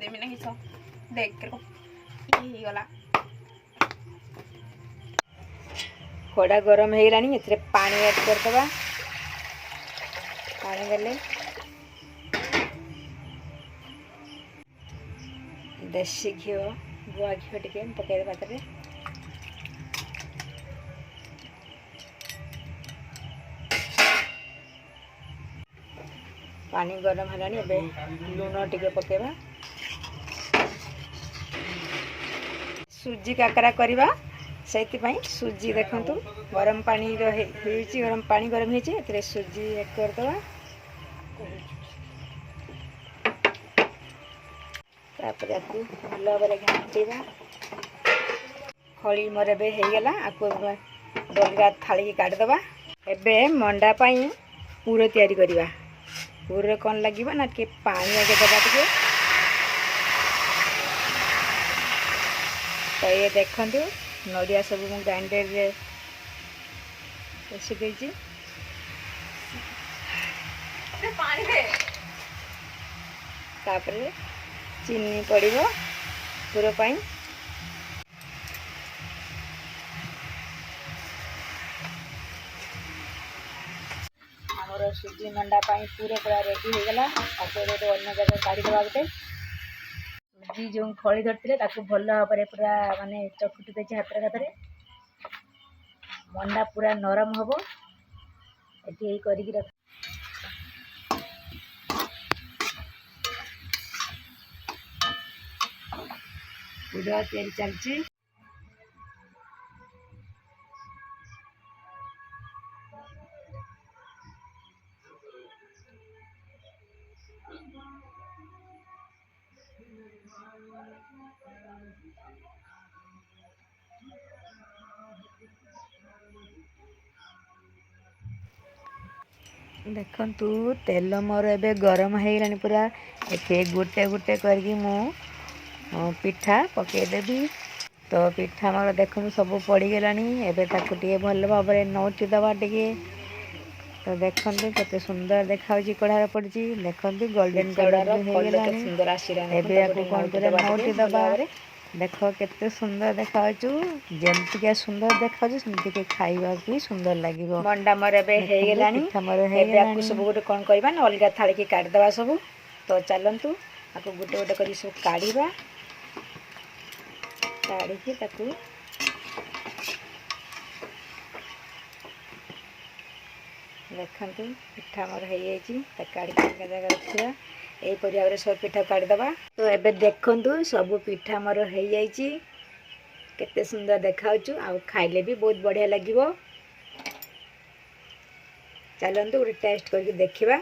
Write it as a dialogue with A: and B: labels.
A: देमी ना किस देख कर ये गला
B: कड़ा गरम हो गलानी ए पानी ऐड करदे पानी देले देसी घी गुआ घी टे पकईदे पात्र पानी गरम है लुण टे पकेबा सुजी काकरा करवा से सुजी देखु गरम पानी गरम पानी गरम हो सुजी ऐड करदे तापर आपको भल भाव घाटा खड़ी मोर एगला आपको डलगा थाली की काटदबा एबे मंडापाई पूर तैयारी करवा पूरे कौन लगे ना टे पानी आगे दबा टे तो ये देखु नड़िया सब मुझे ग्राइंडर पीसी चीनी पड़ो पूर पाई आमर सुजी मंडा पूरा पूरा रेडी हो गला गोटे अन्य जगह काढ़ीदवा गोटे सुजी जो खड़ी धरते भल भाव पूरा माने चकुटी देती हाथ हाथ मंडा पूरा नरम हम ये करके रख पूरा तैयारी चलती देखु तेल मोर ए गरम हो गलानी पूरा ए गोटे गोटे करके मु पिठा पकईदेवी तो पिठा मोर देखु सब पड़गलानी एबे ताकू टे भल भाव नौटी दबा टे तो देखु केते सुंदर देखा कढ़ार पड़ी देखु गोल्डन कलर हो गलानी कौन पूरा नौटी दबा देख केते सुंदर देखा जमती सुंदर देखा सेमती खाइबा भी सुंदर लगे मंडा मोर ए सब गोटे कौन करवा ना अलग थाली की काटदवा सब तो चलतु आपको गोटे गोटे कर सब काढ़ा काढ़ी देखु पिठा मोर हो काढ़ी जगह रखा यहीपरि भाव सब पिठा काढ़ीदबा तो एबे देखु सब पिठा मोर हो केते सुंदर देखा खाइले भी बहुत बढ़िया लगे चलतु गोटे टेस्ट करके देखिबा।